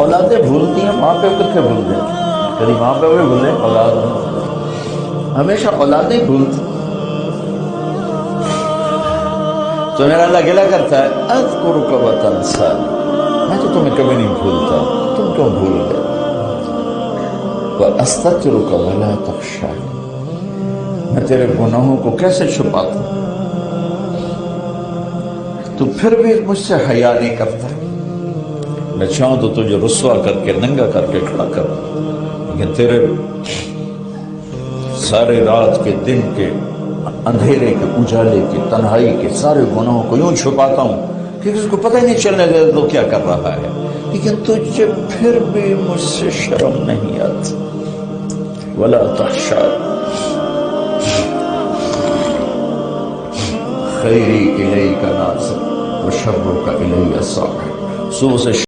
औलादें भूलती हैं, माँ प्यो कितने भूल गए, कभी माँ प्यो भी भूले, औलाद नहीं, हमेशा औलादें ही भूलती। तो मेरा अल्लाह गिला करता है, अज़्कुरुका व तंसानी, मैं तो तुम्हें कभी नहीं भूलता, तुम क्यों भूल गए। व अस्तगफिरुका व ला तख्शानी, मैं तेरे गुनाहों को कैसे छुपाता, तू फिर भी मुझसे हया नहीं करता। मैं चाहूं तो तुझे रुस्वा करके नंगा करके खड़ा कर, लेकिन तेरे सारे रात के दिन के अंधेरे के उजाले के तन्हाई के सारे गुनाहों को यूं छुपाता हूं कि किसी को पता ही नहीं चलने देता तो क्या कर रहा है, लेकिन तुझे फिर भी मुझसे शर्म नहीं आती। वला तख्शा खैरी इलैका नाज़िर व शर्रुका इलैया साहिब, सुबह से